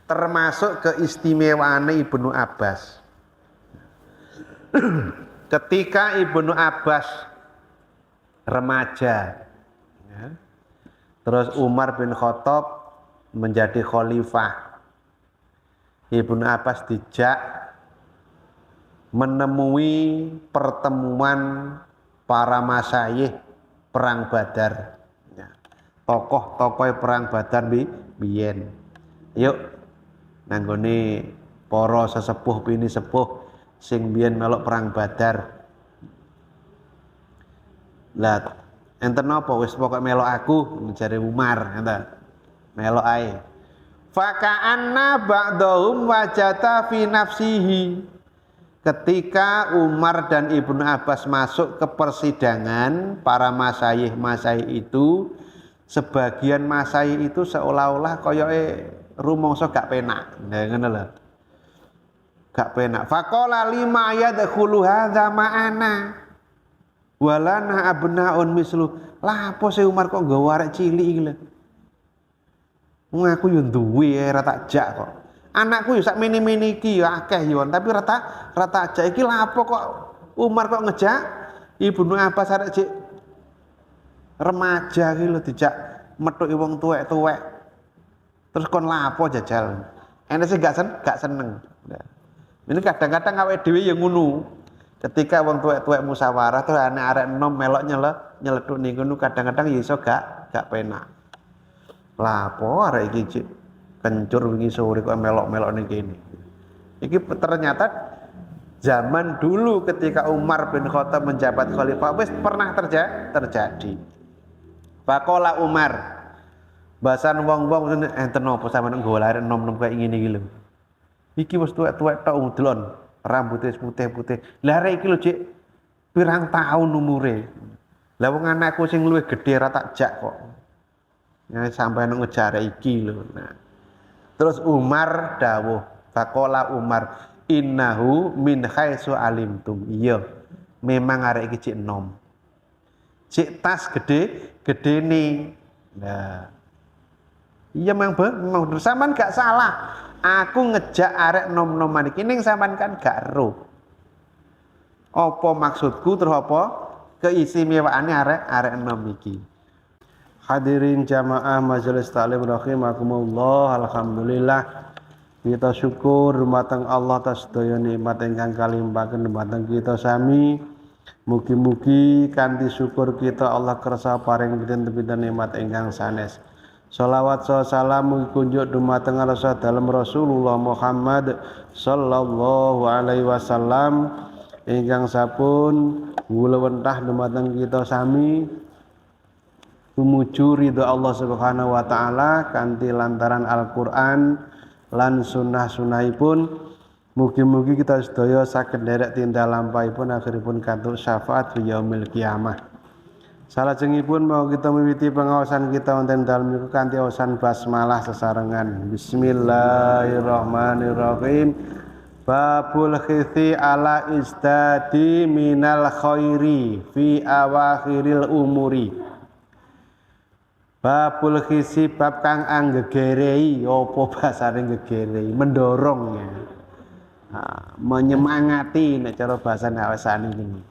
termasuk keistimewaane Ibnu Abbas. Ketika Ibnu Abbas remaja, ya, terus Umar bin Khattab menjadi khalifah, Ibnu Abbas dijak menemui pertemuan para masyayikh perang Badar, ya, tokoh-tokoh perang Badar biyen. Yuk nanggone para sesepuh bini sepuh sing biyen melok perang Badar. Lah enten napa wis pokok melok aku jare Umar, ngoten. Melok ae. Faka'anna ba'dahum wajata fi nafsihi. Ketika Umar dan Ibnu Abbas masuk ke persidangan para masyayikh itu, sebagian masyayikh itu seolah-olah koyoke rumangsa gak penak. Nah ngono lho. Gak penak. Faqala lima yadkhulu hadza ma'ana. Walana abnaun mislu. Lah apa sih Umar kok nggawa arek cilik iki lho. Wong aku yo duwe ora tak jak kok. Anakku yo sak mini-mini iki yo akeh yo, tapi ora tak jak iki lha apa kok Umar kok ngejak Ibnu Abbas arek cik remaja iki lho dijak methuki wong tuwek-tuwek. Terus kon lha apa jajal. Ene sih gak seneng. Ini kadang-kadang awake dhewe yo ngono. Ketika wong tuwek-tuwek musyawarah terus arek enom melok nyeletuk ning ngono kadang-kadang ya iso gak penak. Lah apa arek iki cik kencur wingi sore kok melok-melok ning kene. Iki ternyata zaman dulu ketika Umar bin Khattab menjabat khalifah wis pernah terjadi. Faqala Umar, bahasan wong-wong enten apa sampeyan nggawa arek enom-enom kaya ngene iki lho. Iki wis tuwek-tuwek tok delon, rambutnya putih-putih. Lah arek iki lho cik pirang tahun umure. Lah wong anakku sing luwih gedhe ra tak jak kok. Ya sampeyan ngejar iki lho. Nah. Terus Umar dawuh, faqala Umar, innahu min khaisu alimtum. Iya, memang arek iki cik enom. Cik tas gedene. Nah. Iya memang sampean gak salah. Aku ngejak arek nom-noman iki ning sampean kan gak ero. Apa maksudku terus apa keistimewaane arek nom iki. Hadirin jamaah majelis taklim rahimakumullah, alhamdulillah kita syukur dumateng Allah atas sedaya nikmat ingkang kalimpaken dumateng kita sami. Mugi-mugi kanthi syukur kita Allah kersa paring pinten-pinten nikmat ingkang sanes. Shalawat salam kunjuk dumateng Rasul dalam Rasulullah Muhammad sallallahu alaihi wasallam ingkang sampun wulawentah dumateng kita sami tumuju ridho Allah Subhanahu wa taala kanthi lantaran Al-Qur'an lan sunah-sunahipun. Mugi-mugi kita sedaya saged nderek tindak lampahipun akhiripun kantuk syafaat fi yaumil kiamah. Salajengipun mau kita miwiti pengawasan kita wonten dalem niku kanthi awasan basmalah sesarengan. Bismillahirrahmanirrahim. Babul khithi ala istadi minal khairi fi awakhiril umuri. Babul khisi bab kang anggegerei apa basane ngegerei mendorongnya. Menyemangati nek cara bahasa awasane ini.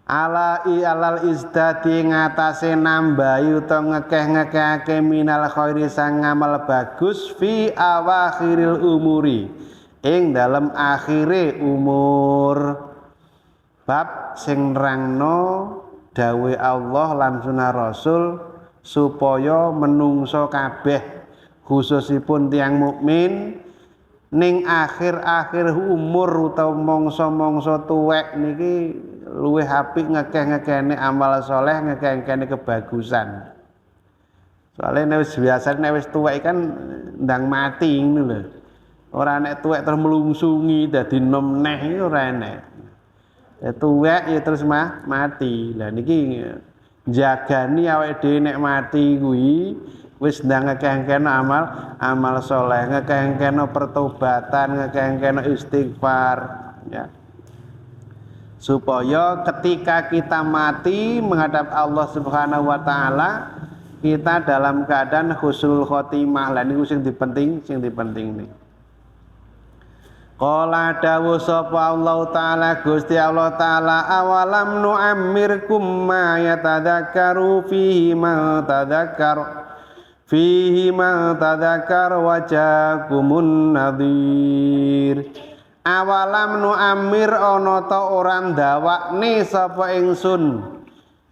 Alal izdati ngatasé nambahi utawa ngekeh-ngekehake minal khairi sang ngamal bagus fi awakhiril umuri ing dalem akhire umur. Bab sing nerangno dawuh Allah lan sunah Rasul supaya menungso kabeh khususipun tiyang mukmin ning akhir-akhir umur utawa mangsa-mangsa tuwek niki luwih apik ngekeh-ngekehne amal soleh, ngekeh-ngekehne kebagusan. Soale nek wis biasa nek wis tuwek kan ndang mati ngono lho. Ora nek tuwek terus melungsungi dadi nom neh iki ora enek. Tuwek ya terus mati. Lah niki jagani awake dhewe nek mati kuwi wis ndang ngekeh-ngekehno amal soleh, ngekeh-ngekehno pertobatan, ngekeh-ngekehno istighfar ya. Supaya ketika kita mati menghadap Allah Subhanahu wa taala kita dalam keadaan husnul khotimah. Lah niku sing dipenting nih. Qala dawu sapa Allah taala Gusti Allah taala awalam nu'ammirkum ma yatadzakkaru fihi ma tadzakkar wa ja'akumun nadhir. Awalam nu'ammir ana ta ora ndawakne sapa ingsun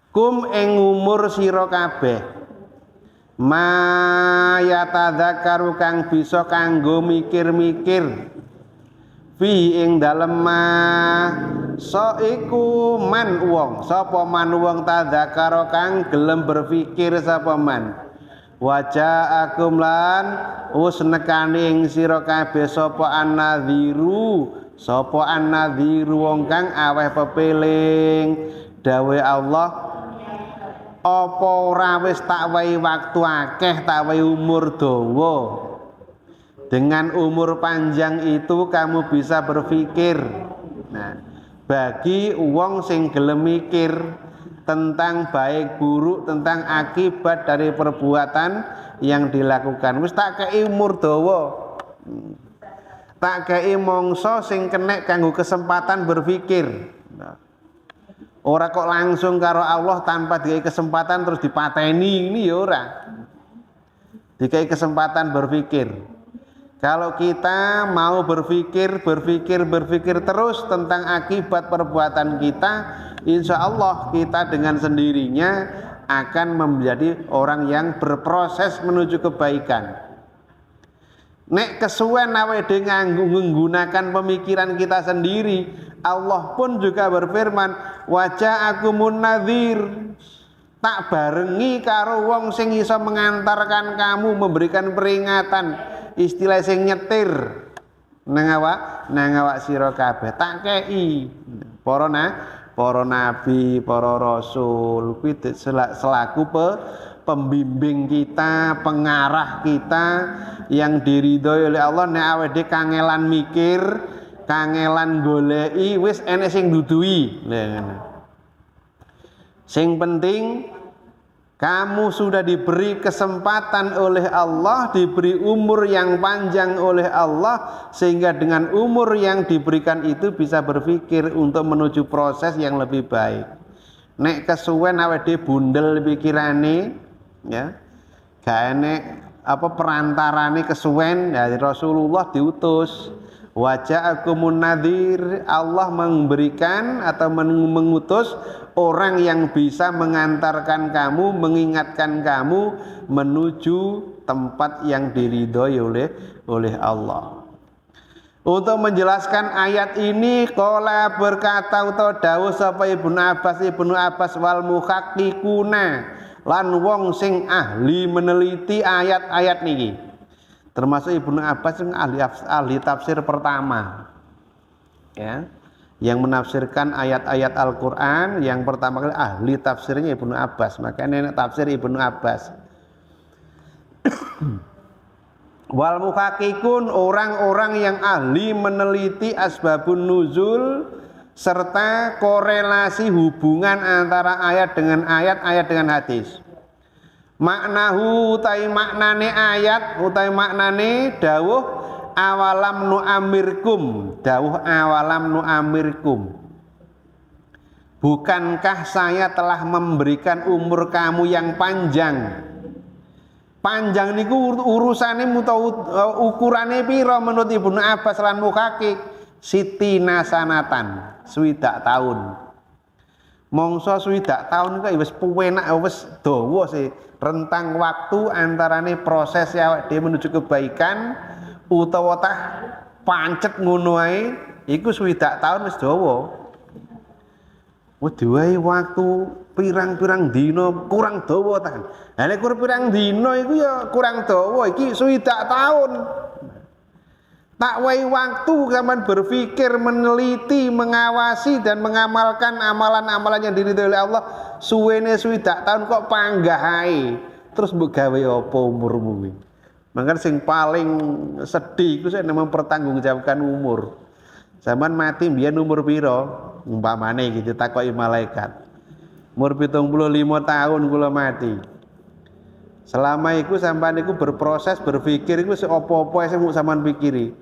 kum ing umur sira kabeh ma yatadzakkaru kang bisa kanggo mikir-mikir fi ing dalem ma so iku man wong sapa man wong tadzakara kang gelem berpikir sapa man wajah akum lan us nekane ing sira kabeh sapa annadhiru wong kang aweh pepeling dawe Allah apa ora wis tak wehi waktu akeh tak wehi umur dawa. Dengan umur panjang itu kamu bisa berpikir. Nah, bagi wong sing gelem mikir tentang baik buruk, tentang akibat dari perbuatan yang dilakukan. Wis tak kei umur dawa. Tak kei mangsa sing kenek kanggo kesempatan berpikir. Nah, ora kok langsung karo Allah tanpa dikai kesempatan terus dipateni, ini ya ora. Dikai kesempatan berpikir. Kalau kita mau berpikir terus tentang akibat perbuatan kita, insya Allah kita dengan sendirinya akan menjadi orang yang berproses menuju kebaikan. Nek kesuwen awake menggunakan pemikiran kita sendiri, Allah pun juga berfirman, wajah akumun nadhir. Tak barengi karo wong sing iso mengantarkan kamu, memberikan peringatan. Istilah sing nyetir nang awak sira kabeh tak kei para nabi, para rasul kuwi selaku pembimbing kita, pengarah kita yang diridhoi oleh Allah. Nek awake dhewe kangelan mikir, kangelan goleki, wis enek sing duduhi. Sing penting kamu sudah diberi kesempatan oleh Allah, diberi umur yang panjang oleh Allah, sehingga dengan umur yang diberikan itu bisa berpikir untuk menuju proses yang lebih baik. Nek kesuwen awake dhewe bundel pikirane, ya, gak enek perantarane kesuwen, dari Rasulullah diutus. Waja'akumun nadhir, Allah memberikan atau mengutus orang yang bisa mengantarkan kamu, mengingatkan kamu menuju tempat yang diridhoi oleh Allah. Untuk menjelaskan ayat ini, qala berkata utawa dawuh sapa Ibnu Abbas wal muhaqqiquna lan wong sing ahli meneliti ayat-ayat niki. Termasuk Ibnu Abbas yang ahli tafsir pertama, ya, yang menafsirkan ayat-ayat Al-Quran. Yang pertama kali ahli tafsirnya Ibnu Abbas, makanya tafsir Ibnu Abbas. Wal muhaqqiqun, orang-orang yang ahli meneliti asbabun nuzul serta korelasi hubungan antara ayat dengan ayat, ayat dengan hadis. Maknahu utai maknane ayat, utai maknane dawuh awalam nu'amirkum, dawuh awalam nu'amirkum. Bukankah saya telah memberikan umur kamu yang panjang? Panjang niku urusane ukurane pira menurut Ibnu Abbas lan muhaqqiq? Sitina sanatan, 60 tahun. Mongso 60 tahun kok wis penak, wis dawa sih rentang waktu antarane proses awake dhewe menuju kebaikan utawa tah pancet ngono ae iku 60 tahun wis dawa. Diwae waktu pirang-pirang dina kurang dawa ta. Lah nek pirang dina iku ya kurang dawa, iki 60 tahun. Tak wae waktu zaman berpikir, meneliti, mengawasi dan mengamalkan amalan-amalan yang diridhoi oleh Allah. Suwene 60 tahun kok panggah ae. Terus mbok gawe apa umurmu kuwi? Mangkan sing paling sedih iku sing mempertanggungjawabkan umur. Zaman mati mbiyen umur pira? Umpamane gitu takoki malaikat. Umur 75 tahun kula mati. Selama iku sampean iku berproses berpikir iku apa-apa sing mau sampean pikiri.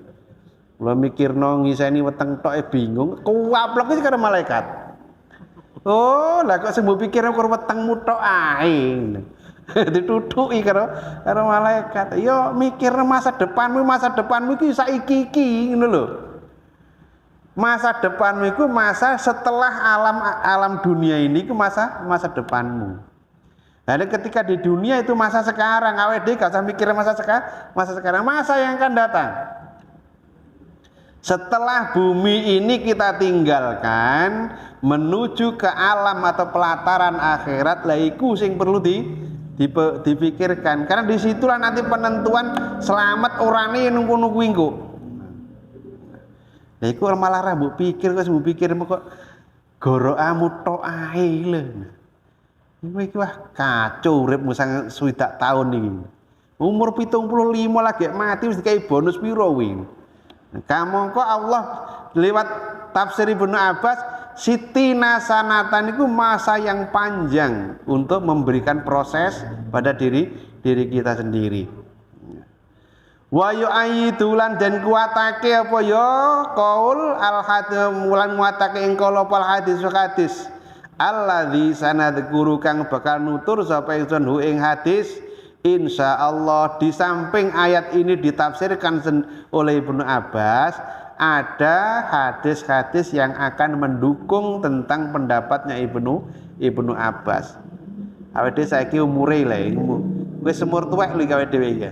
Kula mikirno ngiseni weteng tok bingung, kuwaplek iki karo malaikat. Oh, lah kok sing mbok pikirno karo wetengmu tok ae. Ditutuki karo malaikat. Yo mikirno masa depanmu iki saiki iki ngono lho. Masa depanmu itu masa setelah alam dunia ini itu masa depanmu. Jadi ketika di dunia itu masa sekarang, awet gak usah mikir masa sekarang, masa yang akan datang. Setelah bumi ini kita tinggalkan menuju ke alam atau pelataran akhirat, lah iku sing perlu dipikirkan. Karena disitulah nanti penentuan selamat orane nunggu-nunggu engko. Lah iku malah ra mbok pikir kok gorokamu tok ae lho. Iki wah kacau uripmu sang 60 tahun iki. Umur 75 lagi mati wis dikai bonus piro kuwi. Kamangka Allah lewat tafsir Ibnu Abbas sitina sanatan itu masa yang panjang untuk memberikan proses pada diri kita sendiri. Wa yu'ayyidulan dan kuatake apa ya qaul al-hadim mulan nguatake ing kala hadis alladzi sanadkuru kang bakal nutur sapa ingsun hu ing hadis insyaallah. Di samping ayat ini ditafsirkan oleh Ibnu Abbas, ada hadis-hadis yang akan mendukung tentang pendapatnya Ibnu Abbas. Awake saiki umure lho, wis umur tuwek lho gawe dhewe iki.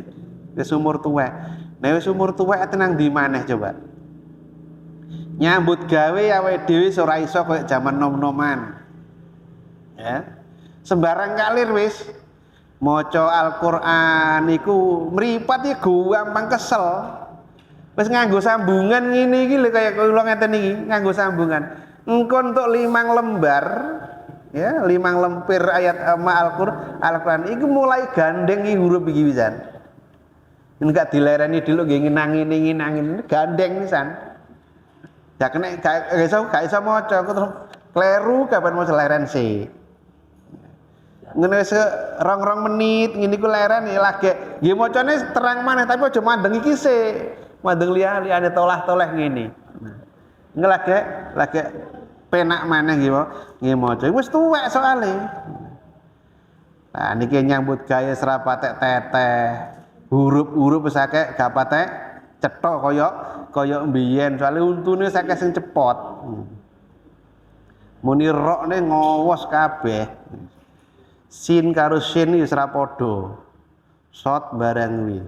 Wis umur tuwek. Nek wis umur tuwek tenang di maneh coba. Nyambut gawe awake dhewe ora iso koyo jaman nom-noman. Ya. Sembarang kalir wis maca Al-Qur'an iku mripat ya gampang kesel. Wis nganggo sambungan ngene iki lho kaya kula ngeten iki, nganggo sambungan. Engko entuk 5 lembar ya, 5 lempir ayat Al-Qur'an iku mulai gandeng iki huruf iki pisan. Enggak dilereni dulu nggih nginangin gandeng pisan. Ya kena gak iso maca terus kleru kapan mau leren sih. Ngene wis rong menit ngene iku leren ya lagi. Nggih macane terang maneh tapi aja mandeng iki sik. Mandeng liyane tolah-toleh ngene. Lagi penak maneh nggih maca. Wis tuwek soalé. Nah niki nyambut gawe serapatek teteh. Huruf-huruf wis akeh gak patek cethok kaya mbiyen soalé untune wis akeh sing cepot. Muni rokne ngowos kabeh. Sin karo sin wis ra padha. Shot barang kuwi.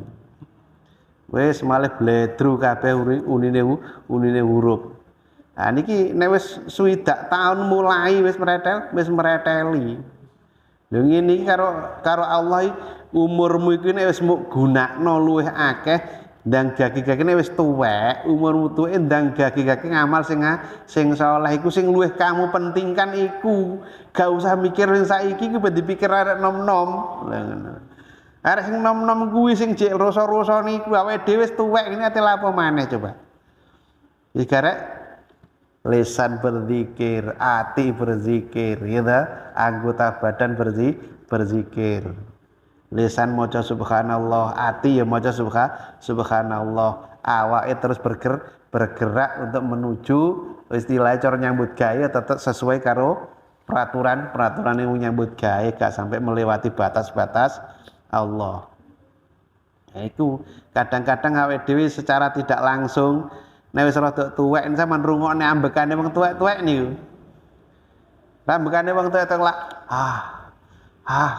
Wis malih bledru kabeh unine huruf. Nah niki nek wis 60 tahun mulai wis mereteli. Lho ngene iki karo Allah umurmu iki nek wis mbok gunakno luwih akeh ndang gagi-gagine wis tuwek, umurmu tuwek ndang gagi-gagi ngamal sing saleh iku sing luwih kamu pentingkan iku. Gak usah mikir sing saiki iki ben dipikir arek nom-nom. Lha ngono. Arek sing nom-nom kuwi sing jek rasa-rasa niku awake dhewe wis tuwek ini ate lapo maneh coba. Iki arek lisan berzikir, hati berzikir, ya anggota badan berzikir. Lisan maca subhanallah, hati ya maca subhanallah. Awake terus bergerak untuk menuju istilah cara nyambut gawe tetap sesuai karo peraturan yang nyambut gawe, gak sampai melewati batas-batas Allah. Nah, itu kadang-kadang awake dhewe secara tidak langsung nek wis rada tuwek sampean rungokne ambekane wong tuwek-tuwek niku. Ambekane wong tuwek lak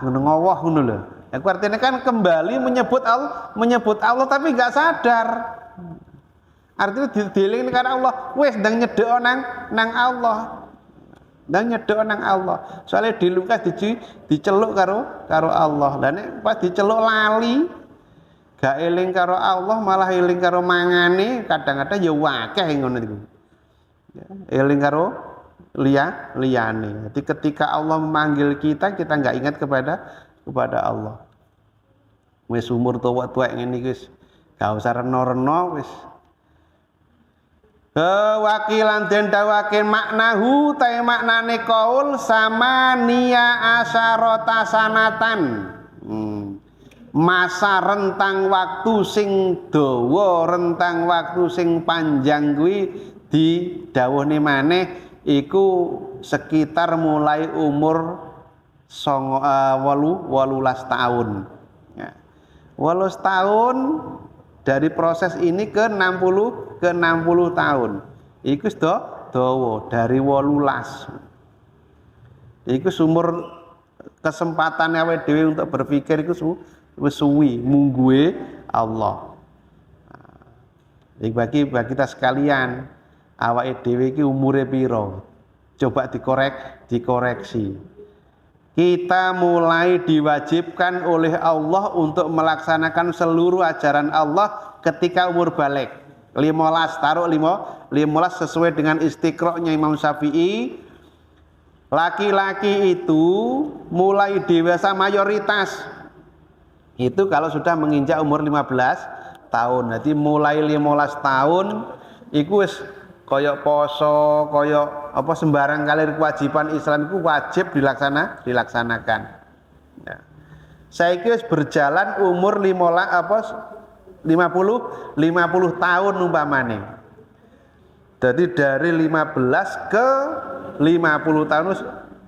ngono ngowoh ngono lho. Iku artinya kan kembali menyebut Allah tapi enggak sadar. Artinya dieling karo Allah, wis ndang nyedhek nang Allah. Ndang nyedhek nang Allah. Soale dilukas diceluk karo Allah. Lah nek pas diceluk lali gak eling karo Allah malah eling karo mangane, kadang-kadang ya akeh ngono iku. Ya, eling karo liyane. Jadi ketika Allah memanggil kita enggak ingat kepada Allah. Wis umur tuwek ngene iki wis gak usah reno-reno wis. Wakilan den dawake maknahu ta maknane qaul sama niya asyarata sanatan. masa rentang waktu sing dawa, rentang waktu sing panjang kuwi didhawuhne maneh iku sekitar mulai umur 18 tahun. Ya. 18 tahun dari proses ini ke 60 tahun. Iku dawa dari 18. Iku sumur kesempatan awake dhewe untuk berpikir iku wis suwi mungguhe Allah. Bagi kita sekalian, awake dhewe iki umure pira? Coba dikoreksi. Kita mulai diwajibkan oleh Allah untuk melaksanakan seluruh ajaran Allah ketika umur balik. 15 taruh 15 sesuai dengan istiqro'nya Imam Syafi'i. Laki-laki itu mulai dewasa mayoritas itu kalau sudah menginjak umur 15 tahun. Jadi mulai 15 tahun iku wis kaya poso, kaya apa sembarang kali kewajiban Islam itu wajib dilaksanakan. Ya. Saiki wis berjalan umur 50 tahun umpamane. Jadi dari 15 ke 50 tahun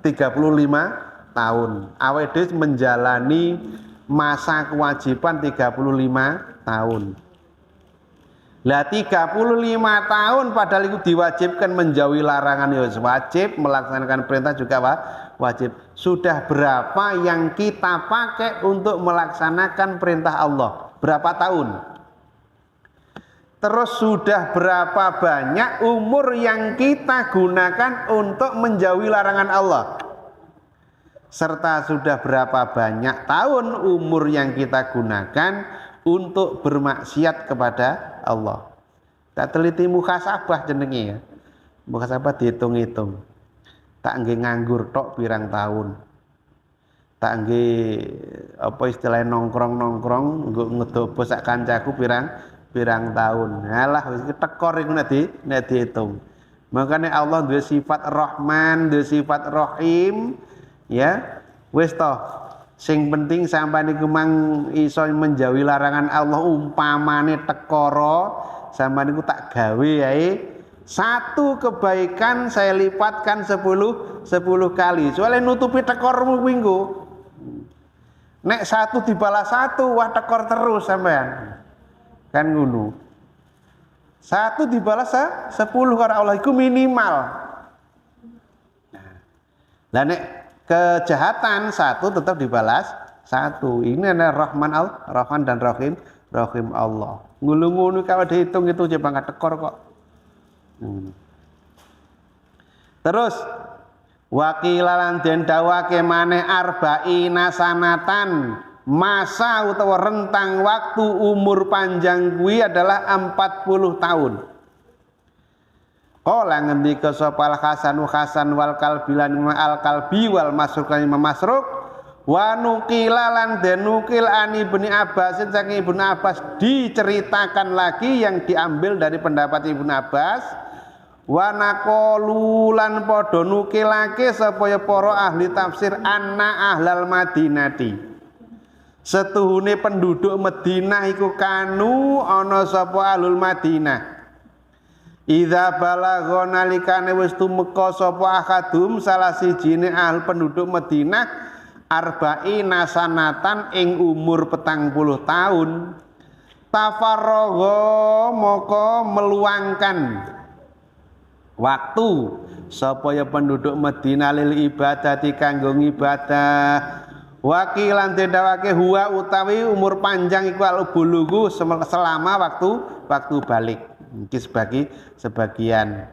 35 tahun. Awake dhewe menjalani masa kewajiban 35 tahun. Lah 35 tahun padahal itu diwajibkan menjauhi larangan ya wajib, melaksanakan perintah juga wajib. Sudah berapa yang kita pakai untuk melaksanakan perintah Allah? Berapa tahun? Terus sudah berapa banyak umur yang kita gunakan untuk menjauhi larangan Allah? Serta sudah berapa banyak tahun umur yang kita gunakan untuk bermaksiat kepada Allah. Tak teliti muhasabah jenenge ya. Muhasabah dihitung-hitung. Tak nggih nganggur tok pirang tahun. Tak nggih apa istilahnya nongkrong-nongkrong nggo ngedobo sak kancaku pirang tahun. Halah wis tekor iku nek dihitung. Makanya Allah duwe sifat Rahman, duwe sifat Rahim, ya. Wis toh, sing penting sampeyan iku mang iso menjauhi larangan Allah umpamane tekara, sampeyan iku tak gawe ae. Satu kebaikan saya lipatkan 10 kali. Soalnya nutupi tekormu kuwi nggo. Nek satu dibalas satu, wah tekor terus sampean. Kan ngono. Satu dibalas 10 karo Allah iku minimal. Lah nek kejahatan satu tetap dibalas satu. Ini adalah Rahman dan Rahim Allah. Ngulu-ngulu kalau dihitung itu aja banget tekor kok. Terus wakilalan den dawake maneh arba'ina sanatan, masa utawa rentang waktu umur panjang kuwi adalah 40 tahun. Qala ngendika sapa Hasan wal Kalbi lan al Kalbi wal Masruk lan Imam Masruk wa nuqilalan den nukil ani Ibnu Abbas saking Ibnu Abbas diceritakan lagi yang diambil dari pendapat Ibnu Abbas. Wa naqulu lan padha nukilake supaya para ahli tafsir anna ahlal Madinati. Setuhune penduduk Madinah iku kanu ana sapa ahlul Madinah. Idza balagha nalikane wis tumeka sapa akadum salah sijine ahli penduduk Madinah arba'ina sanatan ing umur 40 tahun. Tafarragha moko meluangkan waktu supaya penduduk Madinah lil ibadati kanggo ibadah. Wakilan dendawake huwa utawi umur panjang iku al-bulugu selama waktu balik. Iki sebagian.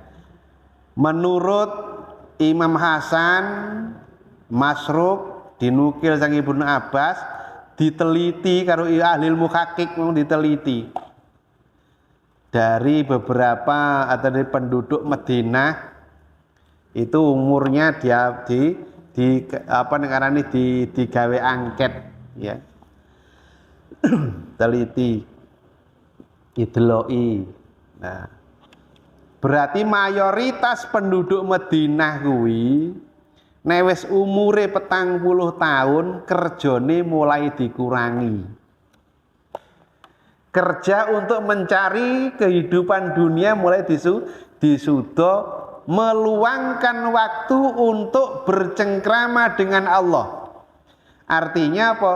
Menurut Imam Hasan Masruk dinukil sang Ibnu Abbas diteliti karo ahli muhakkik diteliti. Dari beberapa atau dari penduduk Madinah itu umurnya dia digawe angket ya. Teliti dideloki. Nah, berarti mayoritas penduduk Madinah kuwi nek wis umure 40 tahun kerjane mulai dikurangi. kerja untuk mencari kehidupan dunia mulai disudo, meluangkan waktu untuk bercengkrama dengan Allah. Artinya apa?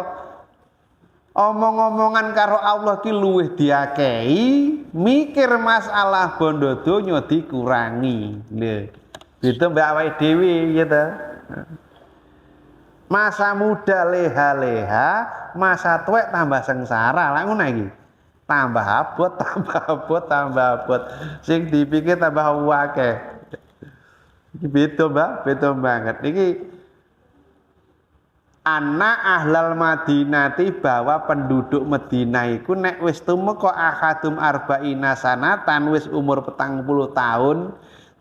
Omong-omongan karo Allah ki luwih diakehi, mikir masalah bondo donya dikurangi. Lho. Itu mbak awake dhewe gitu. Masa muda leha-leha, masa tuwek tambah sengsara. Lah ngono iki. Tambah abot, tambah abot, tambah abot. Sing dipikir tambah akeh. Iki beda, Mbak, beda banget. Iki anak ahlal Madinati bahwa penduduk Madinah iku nek wis tumeka ahadum arba'ina sanatan wis umur 40 tahun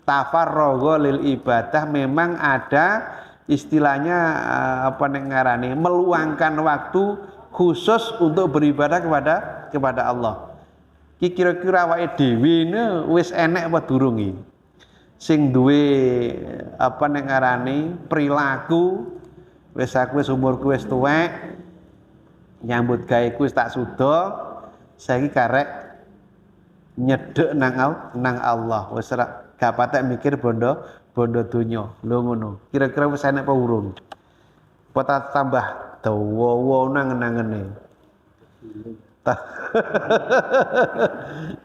tafarragha lil ibadah, memang ada istilahnya apa nek ngarani meluangkan waktu khusus untuk beribadah kepada Allah. Ki kira-kira awake dhewe wis enek apa durung iki? Sing duwe apa nek ngarani perilaku wis aku wis umurku wis tuwek, nyambut gaweku wis tak suda, saiki karek nyedhek nang Allah. Wis gak patek mikir bondo donya. Lho ngono. Kira-kira wis enek apa urung? Apa tambah dawa nang-nangene.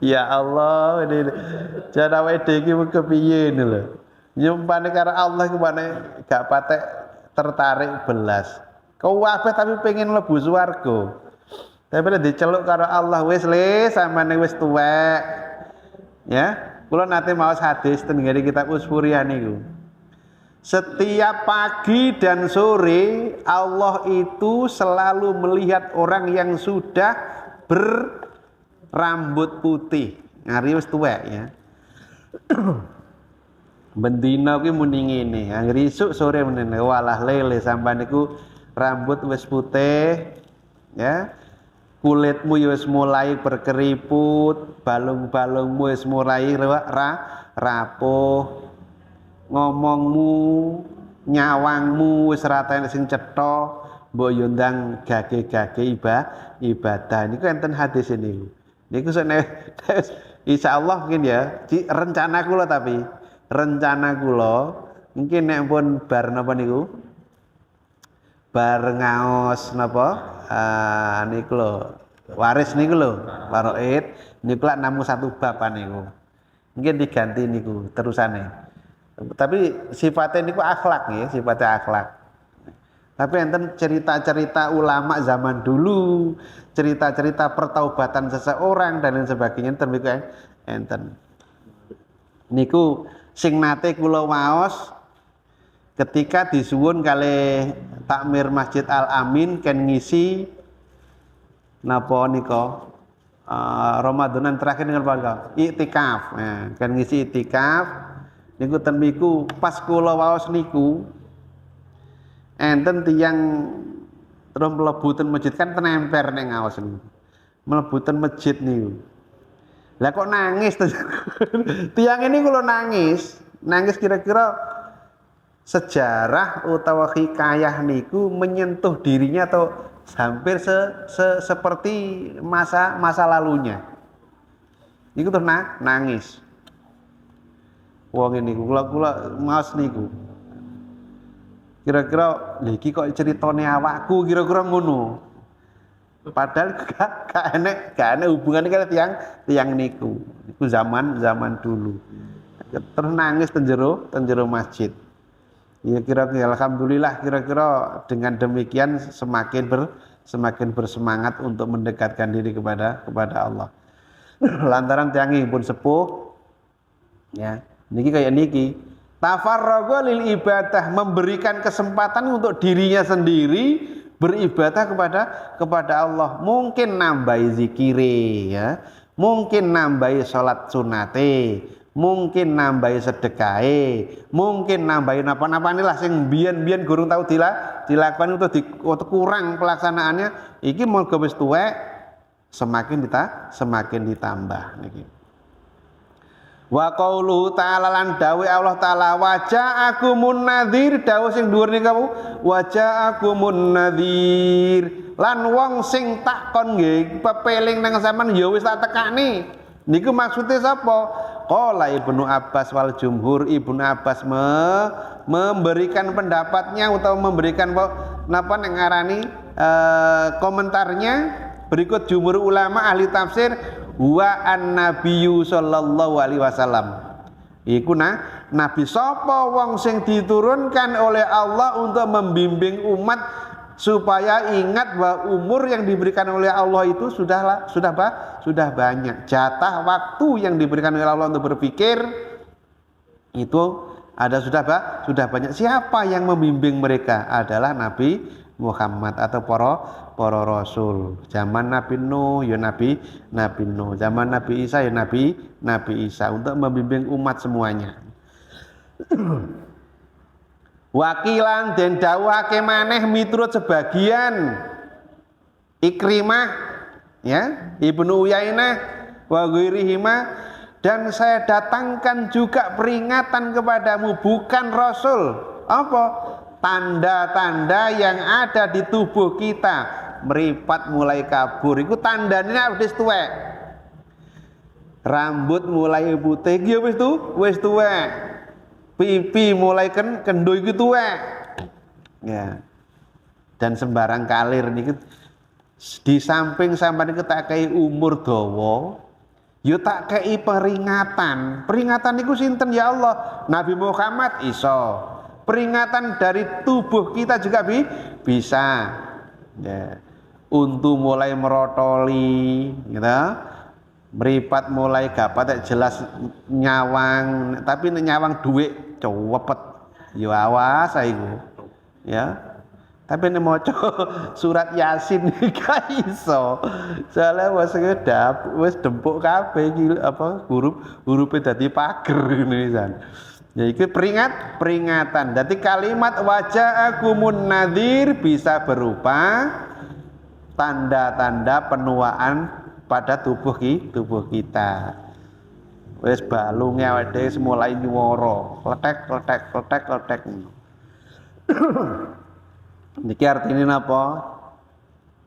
Ya Allah, ini jan awake dhewe iki kepiye lho. Nyumpane karo Allah ku gak patek tertarik belas. Kau kabeh tapi pengen mlebu swarga. Tapi nek diceluk karo Allah wis le sampeyan wis tuwek. Ya, kula nate maos hadis ten ngene kitab Usfuriyah niku. Setiap pagi dan sore Allah itu selalu melihat orang yang sudah berambut putih. Ngari wis tuwek ya. Bendina ki muni ngene, anggere isuk sore menene walah lele sampean niku rambut wis putih ya. Kulitmu wis mulai berkeriput, balung-balungmu wis mulai rapuh. Ngomongmu, nyawangmu wis rata sing cetha, mbok yo ndang gage-gage ibadah. Niku enten hadis niku. Niku insyaallah mungkin ya, rencana kula tapi rencana kula mungkin nek pun bar napa niku bar ngaos napa niku lho waris niku lho waroid niku lak namung satu bab niku mungkin diganti niku terusane, tapi sifatnya niku akhlak ya, sifatnya akhlak. Tapi enten cerita-cerita ulama zaman dulu, cerita-cerita pertaubatan seseorang dan lain sebagainya enten niku sing nate kula waos ketika disuwun kalih takmir Masjid Al Amin ken ngisi napa nika Ramadanan terakhir dengan Pak iktikaf. Nah, kan ngisi iktikaf niku ten niku pas kula waos niku enten tiyang terus mlebu ten masjid kan tenemper ning ngaos niku. Mlebu ten masjid niku. Lah kok nangis tiang ini kalau nangis kira-kira sejarah utawa hikayah niku menyentuh dirinya atau hampir seperti masa lalunya. Niku terus nangis. Wong niku kula maos niku. Kira-kira lha iki kok ceritane awakku kira-kira ngono. Padahal gak enek hubungannya karo tiang niku zaman dulu. Terus nangis tenjero masjid. Ya kira-kira alhamdulillah kira-kira dengan demikian semakin bersemangat untuk mendekatkan diri kepada Allah. Lantaran tiangi pun sepuh ya. Niki kayak niki tafarragha lil ibadah, memberikan kesempatan untuk dirinya sendiri beribadah kepada Allah. Mungkin nambahi zikire ya, mungkin nambahi salat sunate, mungkin nambahi sedekahe, mungkin nambahi napa-napane lah sing biyen-biyen gurung tau dilakukan untuk kurang pelaksanaannya. Iki monggo wis tuwek semakin ditambah niki. Wa qauluhu ta'ala lan dawe Allah taala waja'akumun nadhir dawuh sing dhuwur niku waja'akumun nadhir lan wong sing takon nggih pepeling nang sampean ya wis tak tekani niku maksude sapa qala Ibnu Abbas wal jumhur Ibnu Abbas memberikan pendapatnya atau memberikan napa nang ngarani komentarnya berikut jumhur ulama ahli tafsir wa an-nabiyyu sallallahu alaihi wasallam iku nabi sapa wong sing diturunkan oleh Allah untuk membimbing umat supaya ingat bahwa umur yang diberikan oleh Allah itu sudah banyak jatah waktu yang diberikan oleh Allah untuk berpikir itu ada sudah banyak. Siapa yang membimbing mereka adalah Nabi Muhammad atau para rasul. Zaman Nabi Nuh ya Nabi Nuh, zaman Nabi Isa ya Nabi Isa untuk membimbing umat semuanya. Wakilan den dawuhake maneh miturut sebagian Ikrimah ya Ibnu Uyainah wa ghairihima dan saya datangkan juga peringatan kepadamu bukan rasul apa tanda-tanda yang ada di tubuh kita meripat mulai kabur itu tandanya wis tuwek rambut mulai putih ya wis tuwek pipi mulai kendo iki tuwek ya dan sembarang kalir niku di samping sampeyan niku tak kei umur dawa yo tak kei peringatan niku sinten ya Allah Nabi Muhammad iso peringatan dari tubuh kita juga bisa ya. Untu mulai merotoli gitu. Meripat mulai gapat jelas nyawang tapi nyawang duit cowepet ya awas iku ya tapi nek maca surat Yasin gak iso soalnya wis dempuk kabeh iki apa huruf-hurufe dadi pager ngene pisan. Ya itu peringatan. Jadi kalimat waja'akumun nadhir bisa berupa tanda-tanda penuaan pada tubuh kita. Wis balunge awake dhewe mulai nyuwara, kletek. Niki artine napa?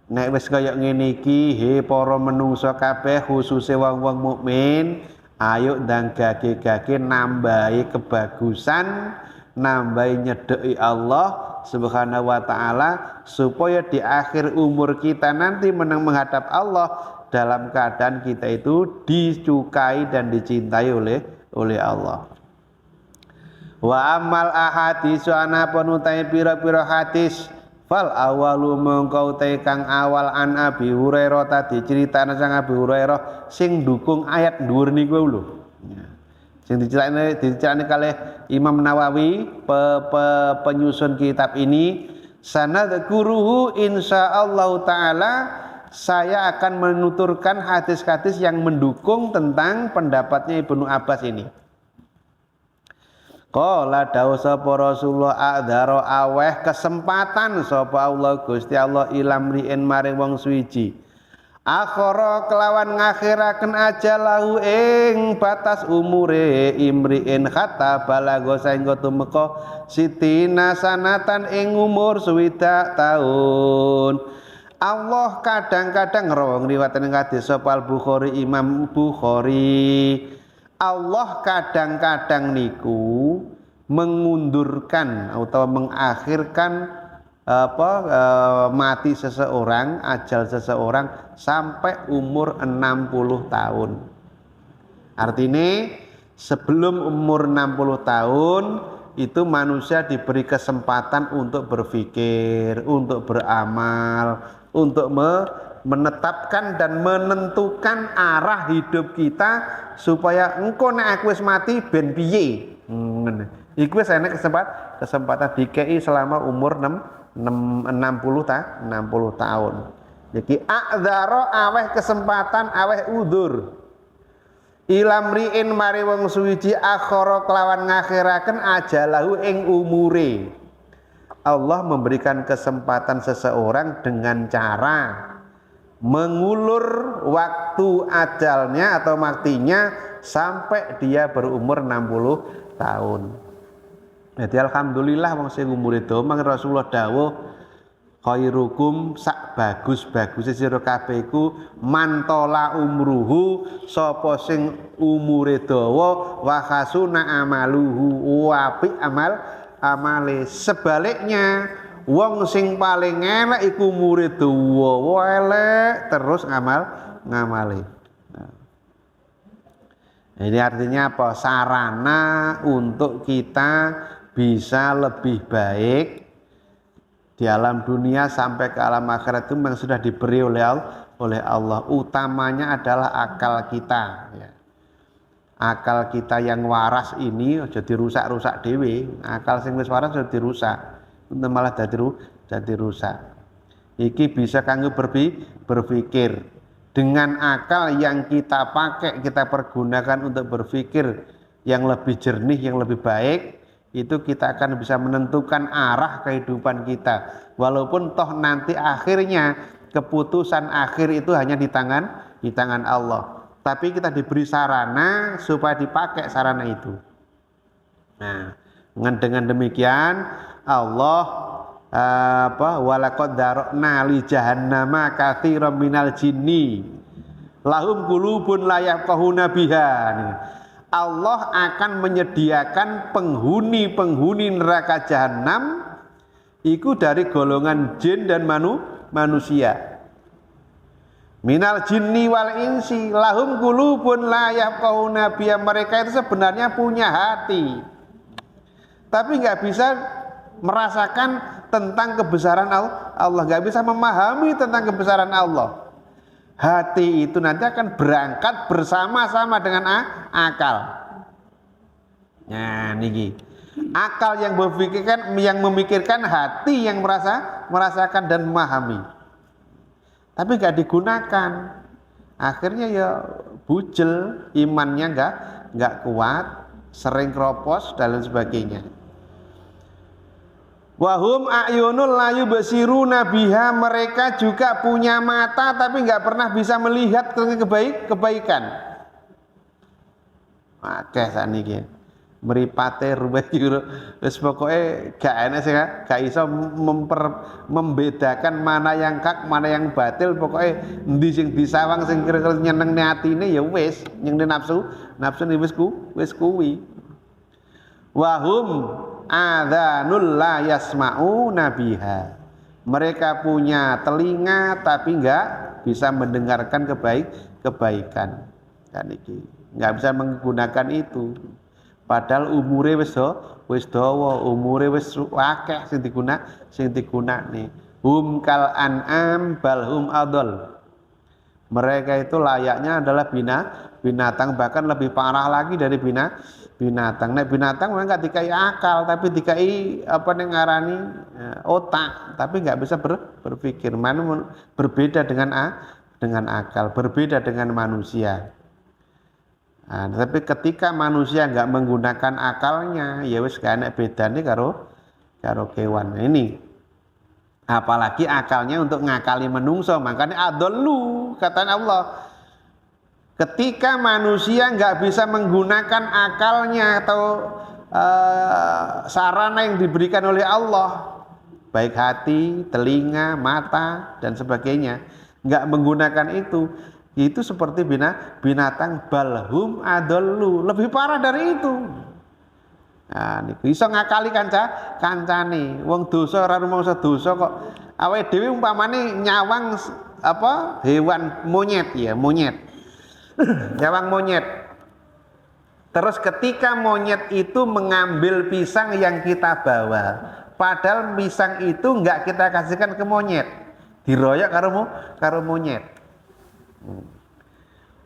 Nek wis kaya ngene iki, he para menungsa kabeh khususe wong-wong mukmin ayo ndang gage-gage nambahi kebagusan, nambahi nyedeki Allah Subhanahu wa taala supaya di akhir umur kita nanti menghadap Allah dalam keadaan kita itu disukai dan dicintai oleh Allah. Wa amal ahadits ana penutai pira-pira hadis fal awalu mengkau kang awal an Abi Hurairah tadi ceritane sang Abi Hurairah sing dukung ayat dhuwur niku lho. Sing diceritani kalih Imam Nawawi penyusun kitab ini sanadkuruhu insyaallah taala saya akan menuturkan hadis-hadis yang mendukung tentang pendapatnya Ibnu Abbas ini. Qala dawuh sapa Rasulullah adzara aweh kesempatan sapa Allah Gusti Allah ilamriin maring wong suwiji akhara kelawan ngakhiraken ajalahu ing batas umure imriin hatta balago saengga tumeka sitina sanatan ing umur 60 taun. Allah kadang-kadang rawang riwayatan hadis sapa Al-Bukhari Imam Bukhari Allah kadang-kadang niku mengundurkan atau mengakhirkan mati seseorang, ajal seseorang sampai umur 60 tahun. Artinya sebelum umur 60 tahun itu manusia diberi kesempatan untuk berpikir, untuk beramal, untuk menetapkan dan menentukan arah hidup kita supaya engko nek aku wis mati ben piye. Iku wis enek kesempatan dikei selama umur 60 tahun. Jadi a'dzara aweh kesempatan aweh udzur. Ilamriin mari wong suwiji akhara kelawan ngakhiraken ajalahu ing umure. Allah memberikan kesempatan seseorang dengan cara mengulur waktu ajalnya atau matinya sampai dia berumur 60 tahun. Jadi alhamdulillah wong sing umure dawa Rasulullah dawuh khairukum sak bagus-baguse sira kabeh iku mantola umruhu sapa sing umure dawa wa hasuna amaluhu apik amale. Sebaliknya wong sing paling elek iku umure dawa elek terus ngamale. Ini artinya apa? Sarana untuk kita bisa lebih baik di alam dunia sampai ke alam akhirat itu memang sudah diberi oleh Allah. Utamanya adalah akal kita. Ya. Akal kita yang waras ini jadi rusak dewe. Akal sing wis waras jadi rusak, malah jadi rusak. Iki bisa kanggo berpikir. Dengan akal yang kita pakai, kita pergunakan untuk berpikir yang lebih jernih, yang lebih baik, itu kita akan bisa menentukan arah kehidupan kita. Walaupun toh nanti akhirnya keputusan akhir itu hanya di tangan Allah. Tapi kita diberi sarana supaya dipakai sarana itu. Nah, dengan demikian Allah walaqad darokna li jahannama katsiran minal jinni lahum qulubun la yafqahuna biha. Allah akan menyediakan penghuni neraka jahanam itu dari golongan jin dan manusia. Minal jinni wal insi lahum qulubun la yafqahuna biha. Mereka itu sebenarnya punya hati, tapi nggak bisa merasakan tentang kebesaran Allah, nggak bisa memahami tentang kebesaran Allah. Hati itu nanti akan berangkat bersama-sama dengan akal. Nah, niki akal yang memikirkan hati yang merasakan dan memahami, tapi nggak digunakan. Akhirnya ya bujel, imannya nggak kuat, sering keropos dan lain sebagainya. Wahum a'yunul la yubsiruna biha. Mereka juga punya mata tapi nggak pernah bisa melihat kebaikan. Akeh saniki. Mripate ruwet wis pokoke gak enak sih, gak iso membedakan mana yang hak, mana yang batil. Pokoke endi sing disawang sing kira-kira nyenengne atine ya wis, nyenengne nafsu wis kuwi. Wahum adzanul la yasma'u nabiha. Mereka punya telinga tapi enggak bisa mendengarkan kebaikan. Kan iki enggak bisa menggunakan itu. Padahal umure wis dawa, umure wis akeh sing digunakne. Hum kal an'am bal hum adall. Mereka itu layaknya adalah binatang, bahkan lebih parah lagi dari binatang. Nah, binatang memang nggak dikai akal, tapi dikai ngarani otak, tapi nggak bisa berpikir. Mana berbeda dengan akal, berbeda dengan manusia. Nah, tapi ketika manusia nggak menggunakan akalnya, ya wis gak enak bedane karo kewan. Nah, ini apalagi akalnya untuk ngakali menungso, makanya adollu kata Allah. Ketika manusia nggak bisa menggunakan akalnya atau sarana yang diberikan oleh Allah, baik hati, telinga, mata dan sebagainya, nggak menggunakan itu seperti binatang. Balhum adollu, lebih parah dari itu. Nah, niku iso ngakali kancane. Wong dosa ora rumangsa dosa kok awake dhewe umpamane nyawang hewan monyet. Nyawang monyet. Terus ketika monyet itu mengambil pisang yang kita bawa, padahal pisang itu enggak kita kasihkan ke monyet, diroyok karo monyet.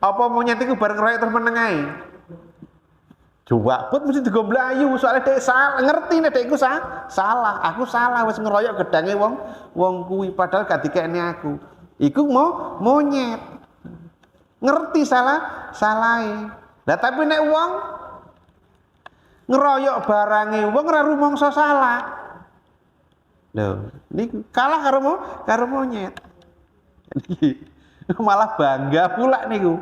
Apa monyet itu bareng royok terus menengai? Coba pun mesti digomlayu, soalnya dek salah, ngerti nek dekku salah, aku salah wis ngeroyok gedange wong kuwi padahal gak dikekne aku. Iku monyet. Ngerti salahe. Lah tapi nek wong ngeroyok barange wong ora rumangsa salah. Lho, niku kalah karo monyet. Malah bangga pula niku.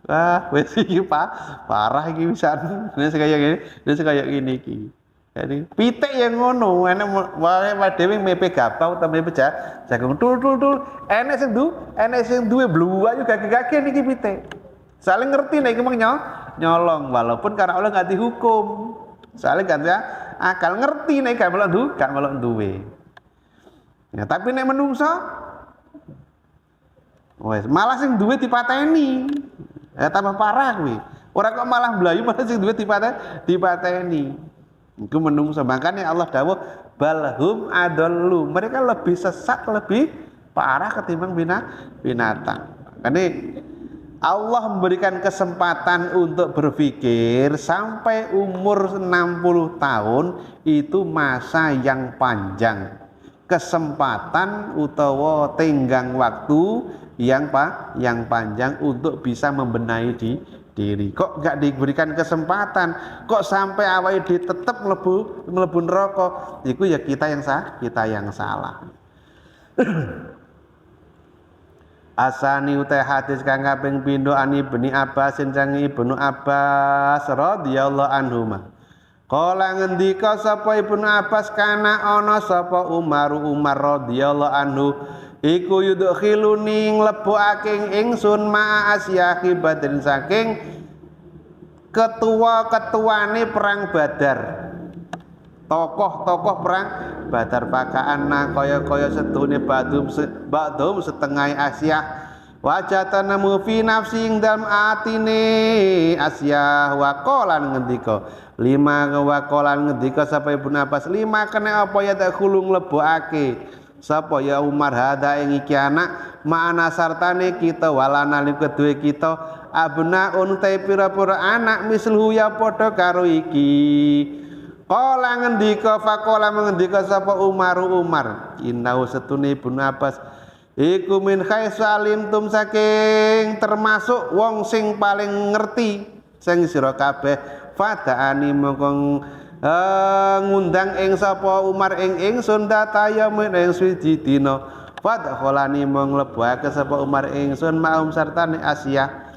Wah, wis iki parah iki pisan. Wis kaya ngene iki. Jadi pitik yang ngono, enek wae dhewe mepe gapau utawa mepe jagung tul. Enek sing duwe bluwak yo gage-gage niki pitik. Saling ngerti nek iki mung nyolong walaupun karena Allah enggak dihukum. Saling kan ya akal ngerti nek gak melok duwe. Ya tapi nek menungso wes malah sing duwe dipateni. Ya tambah parah kuwi. Ora kok malah mlayu malah sing duwe dipateni. Itu menungso, makanya Allah dawuh balhum adallu, mereka lebih sesat, lebih parah ketimbang binatang. Ini Allah memberikan kesempatan untuk berpikir sampai umur 60 tahun itu masa yang panjang. Kesempatan utawa tenggang waktu yang panjang untuk bisa membenahi diri. Kok gak diberikan kesempatan? Kok sampai awake tetap mlebu neraka? Iku ya kita yang salah. Asani utai hadis kang kaping pindho ani Ibnu Abbas sangi Ibnu Abbas radhiyallahu anhuma. Kala ngendika sapa Ibnu Abbas kana ana sapa Umar radhiyallahu anhu iku yudkhiluni nglebokake ingsun ma asyaki badrin saking ketua-ketuane perang Badar. Tokoh-tokoh perang Badar pakaan kaya sedune ba'dhum setengah Asyah wajatan nemu fi nafsi ing dalem atine Asyah wa qalan ngendika sapa Ibnu Abbas lima kena apa ya tak kulung lebokake sapa ya Umar hada ing iki anak ma'ana sartane kita walana li kedue kita abnaun ta pira-pira anak misluhu ya padha karo iki. Qala ngendika faqala ngendika sapa Umar innahu setune Ibnu Abbas iku min khaisu alimtum saking termasuk wong sing paling ngerti sing sira kabeh fadaani mongko ngundang ing sapa Umar ing ingsun dataya min ing suci dina fadkholani menglebake sapa Umar ingsun ma'um sartane Asyah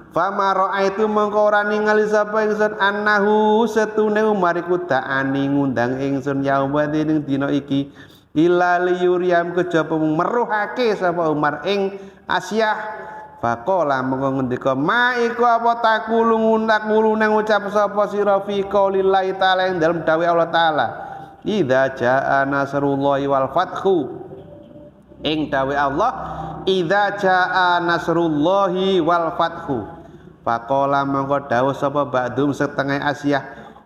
fama ra'aitu mongko ora ningali sapa ingsun annahu setune Umar iku ta'ani ngundang ingsun yaumati ning dina iki illa liyuriam kejaba meruhake sapa Umar ing Asyah faqala mongko ngendika ma iku apa takulung nang ucap sapa sira fi qaulillahi ta'ala ing dalem dawuh Allah taala idza jaa nasrullahi wal fathu ing dawuh Allah idza jaa nasrullahi wal fathu faqala mongko dawuh sapa ba'dhum setengah Asyah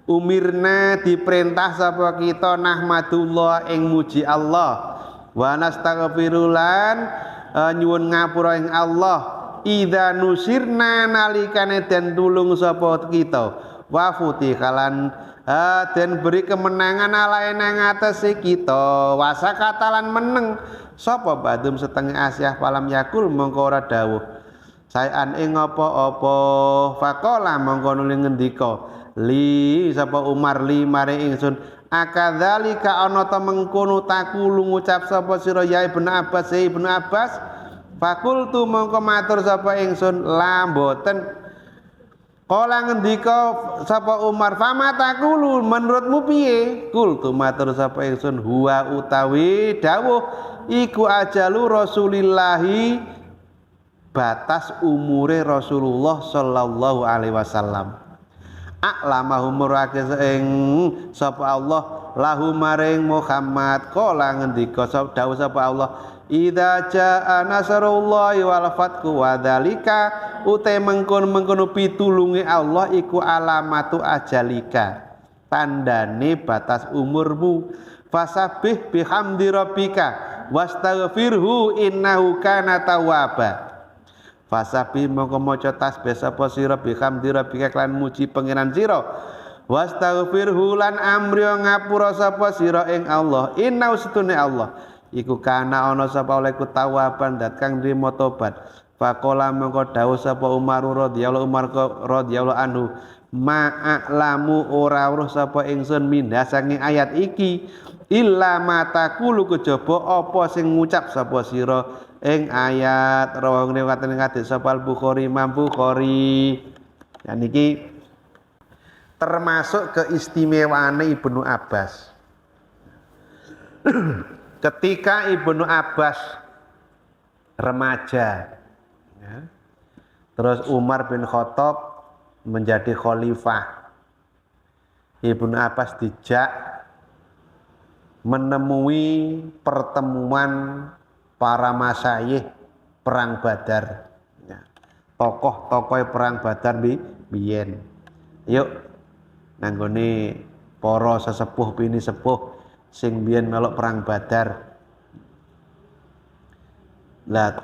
umirna diperintah sapa kita nahmadullah ing muji Allah wa nastaghfirulan nyuwun ngapura ing Allah idza nusirna nalikane den tulung sapa kita wa futikalan den beri kemenangan alaina ngatasi kita wasakatalan meneng sapa badum setengah Asyah falam yakul mongko ora dawuh saean ing apa-apa faqala mongko nuli ngendika li sapa Umar li mare ingsun akadzalika ana ta mengkono takulu ngucap sapa sira ya Ibnu Abbas fakultu mongko matur sapa ingsun la mboten kala ngendika sapa Umar fama takulu menurutmu piye kultu matur sapa ingsun huwa utawi dawuh iku ajalu Rasulillahi batas umure Rasulullah sallallahu alaihi wasallam a'lamahum ing sapa Allah lahu maring Muhammad kala ngendika dawuh sapa Allah idza jaa nasrullahi wal fathu wa dzalika uta mengkon pitulunge Allah iku alamatu ajalika tandane batas umurmu fasabih bihamdi rabbika wastaghfirhu innahu kana tawwaba fasabi mongko maca tasbih sapa sira bihamdi rabbika lan muji pangeran sira wastaghfirhu lan amri ngapura sapa sira ing Allah innahu setune Allah iku kana ana sapa oleh ku tawaban dat kang nrimo tobat faqala mongko dawuh sapa Umar radhiyallahu anhu ma'lamu ora weruh sapa ingsun minha saking ayat iki illa mata kulu kejaba apa sing ngucap sapa sira ing ayat rawang riwayaten hadis sapa Bukhari Imam Bukhari. Ya niki termasuk keistimewaane Ibnu Abbas. Ketika Ibnu Abbas remaja, ya, terus Umar bin Khattab menjadi khalifah, Ibnu Abbas dijak menemui pertemuan para masyayikh perang Badar, ya, tokoh-tokoh perang Badar biyen. Yuk nanggone para sesepuh bini sepuh sing biyen melok perang Badar. Lah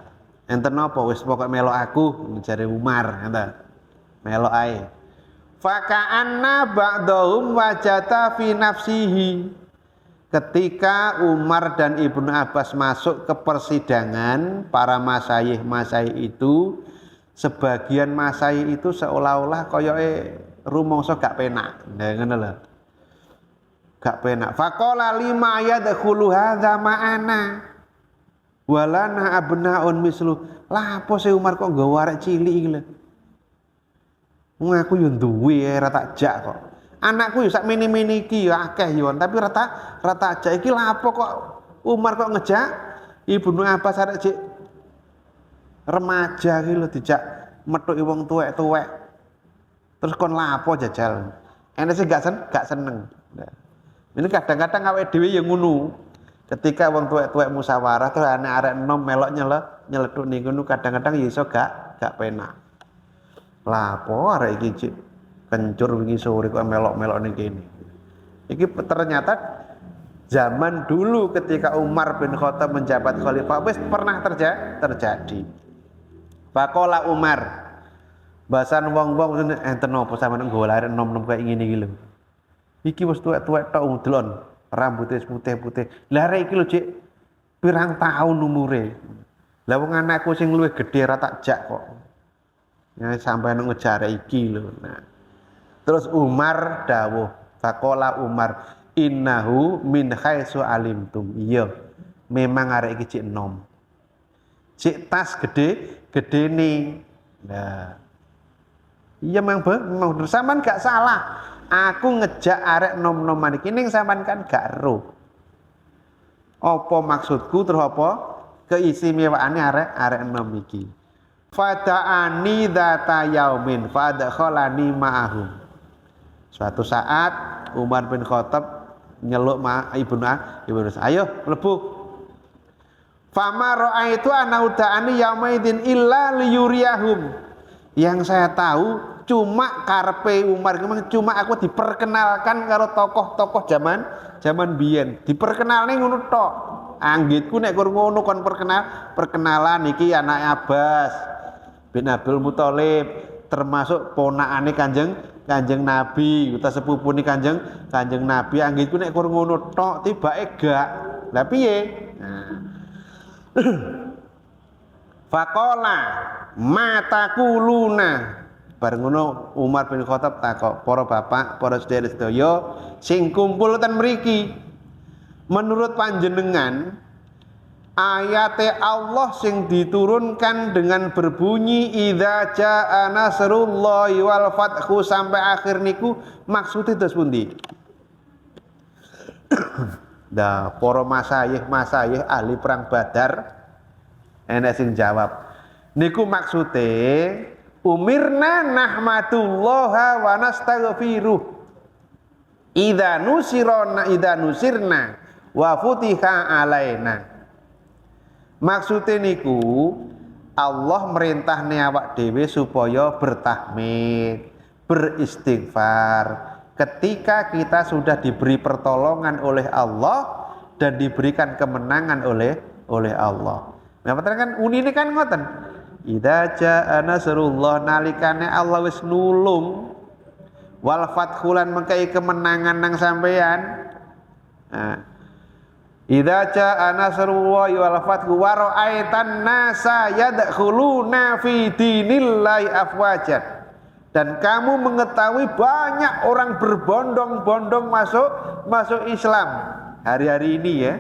enten napa wis pokoke melok aku jare Umar ngoten. Melok ae. Faka'anna ba'dahum wajata fi nafsihi. Ketika Umar dan Ibnu Abbas masuk ke persidangan para masyayikh itu, sebagian masyayikh itu seolah-olah koyoke rumangsa gak penak. Nah ngono lho. Gak penak. Faqala lima yadkhulu hadza ma'ana. Walana abnaun mislu. Lah apa sih Umar kok nggawa arek cilik iki lho. Wong aku yo duwe ora tak jak kok. Anakku yo sak mini-mini iki yo akeh yo, tapi ora tak jak iki lah apa kok Umar kok ngejak Ibnu Abbas arek cik remaja iki lho dijak methuki wong tuwek-tuwek. Terus kon lapo jajal. Ene sih gak seneng. Nah, ini kadang-kadang awake dhewe ya ngono. Ketika wong tuwek-tuwek musyawarah terus anak arek enom melok nyelethuk ning ngono kadang-kadang ya iso gak penak. Lapo arek iki cik kencur wingi sore kok melok-melok ning kene. Iki ternyata zaman dulu ketika Umar bin Khattab menjabat khalifah wis pernah terjadi. Faqala Umar, bahasan wong-wong enten opo sampeyan nggo arek enom-enom kaya ngene iki lho. Iki wis tuwek-tuwek tok delon, rambutnya putih-putih. Lah arek iki lho cik pirang tahun umure. Lah wong anakku sing luwih gedhe ra tak jak kok. Ya sampai ngejar iki lho. Nah. Terus Umar dawuh, faqala Umar, innahu min haitsu alimtum. Iya, memang arek iki cik enom. Cik tas gedene. Nah. Iya memang bener sampean gak salah. Aku ngejak arek nom-noman iki ning sampean kan gak ero. Apa maksudku terus apa keistimewaane arek nom iki. Fada'ani dzata yaumin fadkhalani ma'ahum. Suatu saat Umar bin Khattab nyeluk Ibnu ayo mlebu. Fama ra'aitu ana uda'ani yaumaidin illa liyuriyahum. Yang saya tahu cuma karepe Umar cuma aku diperkenalkan karo tokoh-tokoh zaman biyen. Diperkenalne ngono tok. Anggitku nek kur ngono kon perkenalan iki anak Abbas bin Abdul Muthalib, termasuk ponakane Kanjeng Nabi, uta sepupune Kanjeng Nabi. Anggitku nek kur ngono tok tibake gak. Lah piye? Nah. Faqala matakuluna. Bareng ngono Umar bin Khattab takok, "Para bapak, para sedherek-sedaya sing kumpul ten mriki, menurut panjenengan ayat Allah sing diturunkan dengan berbunyi idza jaa nasrullahi wal fathu sampai akhir niku maksudnya terus pundi?" Nah, para masyayikh ahli perang Badar enek sing jawab, niku maksude umirna nahmatullaha wa nastaghfiruh idza nusirna wa futiha alaina. Maksudnya niku Allah merintahne awak dhewe supaya bertahmid, beristighfar ketika kita sudah diberi pertolongan oleh Allah dan diberikan kemenangan oleh Allah. Nah, kan unine kan ngoten. Idza jaa nasrullah nalikane Allah wis nulung wal fathulan mengkai kemenangan nang sampean. Nah, idza jaa nasrullah wal fathu wa ra'aitan nasa yadkhuluna fi dinillahi afwajan. Dan kamu mengetahui banyak orang berbondong-bondong masuk Islam hari-hari ini ya.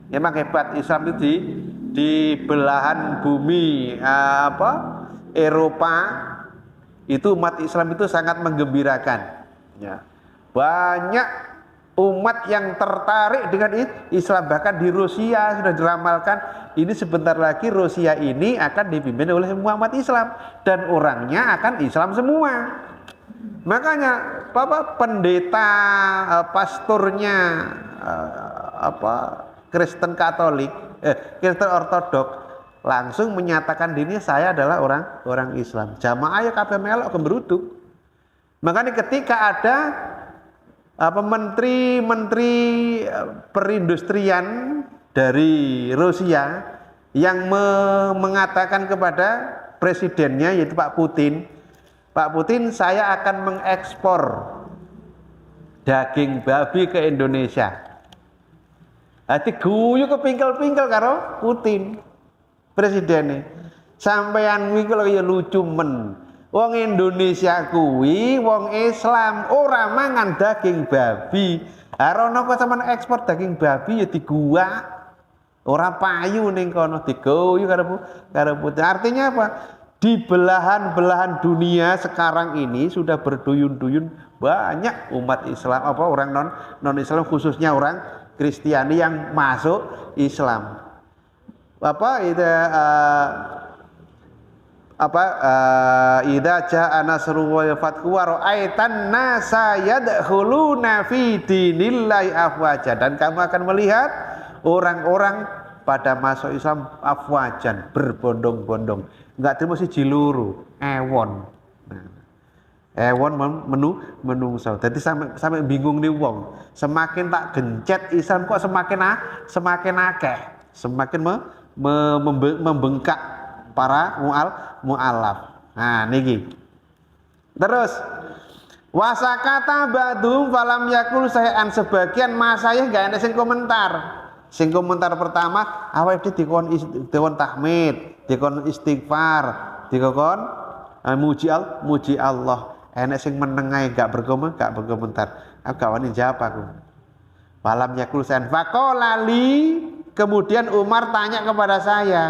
Memang hebat Islam itu di belahan bumi Eropa itu umat Islam itu sangat menggembirakan. Ya. Banyak umat yang tertarik dengan Islam, bahkan di Rusia sudah diramalkan ini sebentar lagi Rusia ini akan dipimpin oleh semua umat Islam dan orangnya akan Islam semua. Makanya pendeta pastornya Kristen Katolik, Kristen Ortodok langsung menyatakan dirinya saya adalah orang Islam. Jamaah ya kabeh melok gembruduk. Makanya ketika ada menteri perindustrian dari Rusia yang mengatakan kepada presidennya yaitu Pak Putin, saya akan mengekspor daging babi ke Indonesia. Hati guyu kepingkel-pingkel karo Putin presidennya. Sampeyan kuwi kalau ya lucu men. Wong Indonesia kuwi wong Islam ora mangan daging babi. Arono kok sampean ekspor daging babi ya diguak. Ora payu ning kono digoyu karo Putin. Artinya apa? Di belahan-belahan dunia sekarang ini sudah berduyun-duyun banyak umat Islam orang non Islam khususnya orang Kristiani yang masuk Islam. Idza jaa nasrullahi wal fathu wa ra'aitan nasa yadkhuluna fi dinillahi afwaja, dan kamu akan melihat orang-orang pada masuk Islam afwajan, berbondong-bondong. Enggak terima siji loro, ewon. Ewon menungso. Dadi sampai bingung nih wong. Semakin tak gencet Islam kok semakin akeh, semakin membengkak para mu'alaf. Nah niki. Terus wasakata ba'dhum falam yakul sayan, sebagian masanya enggak ada sing komentar. Sing komentar pertama awake dikon tahmid, dikon istighfar, dikon muji Allah. Enek sing menengai gak berkomentar. Aku gak wani jawab aku. Falam yakul sayan faqala li, kemudian Umar tanya kepada saya.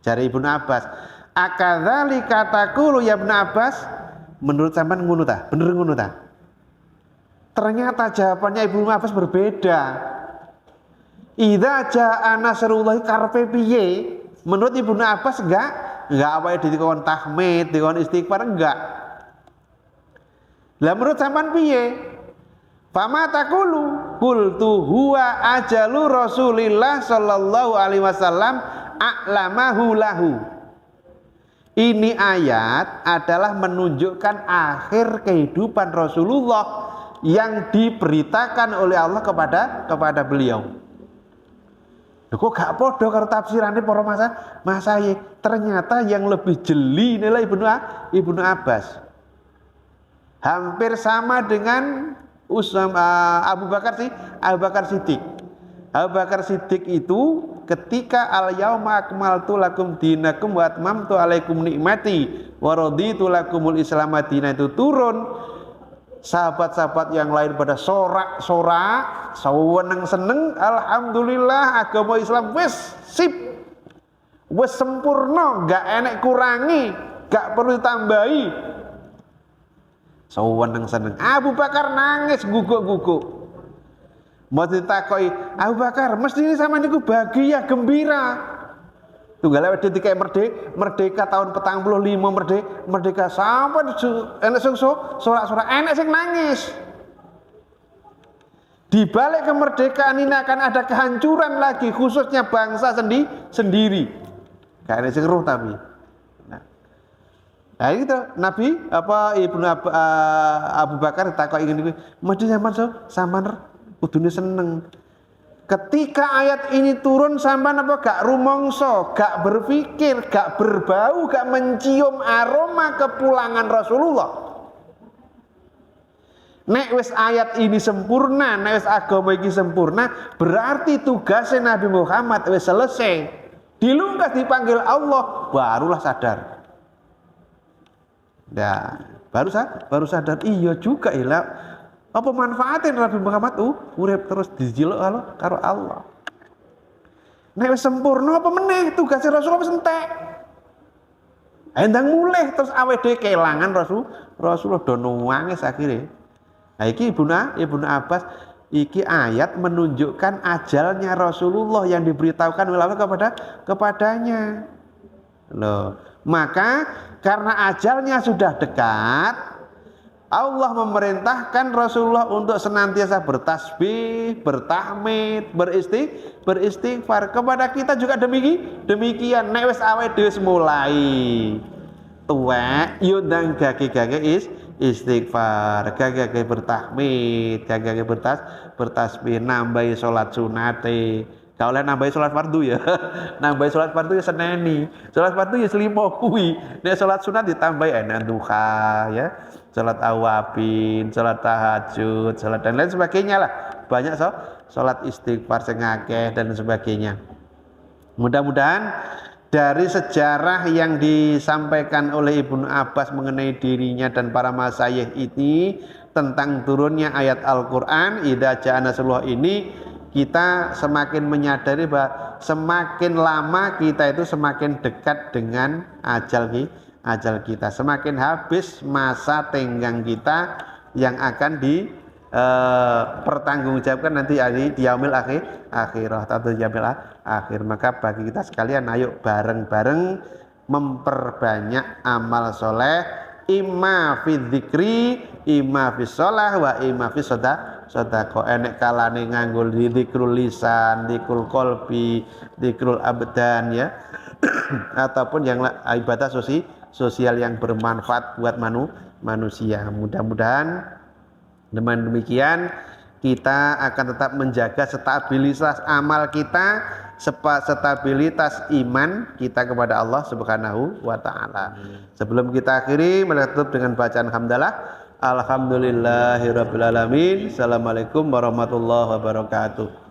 Jari Ibnu Abbas, akadzalika taqulu ya Ibnu Abbas, menurut sampean ngono ta? Bener ngono ta? Ternyata jawabannya Ibnu Abbas berbeda. Idza jaa nasrullahi karpe piye? Menurut Ibnu Abbas enggak awake dikon tahmid, dikon istighfar enggak. Lah menurut sampean piye? Fama taqulu? Qultu huwa ajalu Rasulillah sallallahu alaihi wasallam a'lamahu lahu. Ini ayat adalah menunjukkan akhir kehidupan Rasulullah yang diberitakan oleh Allah kepada beliau. Kok gak podo karo tafsirane para masaye. Ternyata yang lebih jeli inilah Ibnu Abbas. Hampir sama dengan Abu Bakar Siddiq. Abu Bakar Siddiq itu ketika al-yauma akmaltu lakum dinakum wa atmamtu alaikum nikmati wa raditu lakumul Islam madina itu turun, sahabat-sahabat yang lain pada sorak-sorak, seneng, alhamdulillah agama Islam wis sip, wis sempurna, gak enek kurangi, gak perlu ditambahi. Seneng. Abu Bakar nangis guguk-guguk. Mau ditakoi Abu Bakar, mesti ini sama niku bahagia, gembira. Tunggal awake dhewe kayak merdeka tahun 45 merdeka sampai enek sing sorak-sorak, enek sing nangis. Di balik kemerdekaan ini akan ada kehancuran lagi, khususnya bangsa sendiri. Gak enek sing roh tapi. Nah itu Nabi Abu Bakar takok ingin mesti sampean kudune seneng. Ketika ayat ini turun sampean apa gak rumangsa, gak berpikir, gak berbau, gak mencium aroma kepulangan Rasulullah. Nek wis ayat ini sempurna, nek wis agama iki sempurna, berarti tugasnya Nabi Muhammad wis selesai. Dilungkas dipanggil Allah, barulah sadar. Ya, baru sadar iya juga ilah. Apa manfaatnya Nabi Muhammad urip terus dijiluk karo Allah. Nek wis sempurna apa meneh tugasnya Rasulullah wis entek. Endang mulih terus awake dhewe kelangan Rasulullah do nangis akhire. Nah iki Ibnu Abbas iki ayat menunjukkan ajalnya Rasulullah yang diberitahukan oleh Allah kepadanya. Loh, maka karena ajalnya sudah dekat, Allah memerintahkan Rasulullah untuk senantiasa bertasbih, bertahmid, beristighfar. Kepada kita juga demikian. Nek wis awake dhewe mulai tuwek yo ndang gage-gage istighfar, gage-gage bertahmid, gage-gage bertasbih, nambahi salat sunate. Gak oleh nambahi salat fardu ya. Nambahi salat fardu ya seneni. Salat fardu ya selimo kuwi. Nek salat sunat ditambahi enak duha ya. Salat awabin, salat tahajud, salat dan lain sebagainya lah. Banyak salat istighfar sing akeh dan sebagainya. Mudah-mudahan dari sejarah yang disampaikan oleh Ibnu Abbas mengenai dirinya dan para masyayikh ini tentang turunnya ayat Al-Qur'an idza ja'a nasrullah ini, kita semakin menyadari bahwa semakin lama kita itu semakin dekat dengan ajal kita, semakin habis masa tenggang kita yang akan pertanggungjawabkan nanti di yaumil akhirah atau yaumil akhir. Maka bagi kita sekalian ayo bareng-bareng memperbanyak amal soleh, imma fi dzikri, imma fi shalah wa imma fi sedekah. Enek kalane nganggo dzikrul lisan, dzikrul qalbi, dzikrul abdan ya. Ataupun yang ibadah sosial yang bermanfaat buat manusia. Mudah-mudahan dengan demikian kita akan tetap menjaga stabilitas amal kita, stabilitas iman kita kepada Allah Subhanahu wa taala. Sebelum kita akhiri, mari tutup dengan bacaan hamdalah. Alhamdulillahirabbil alamin. Assalamualaikum warahmatullahi wabarakatuh.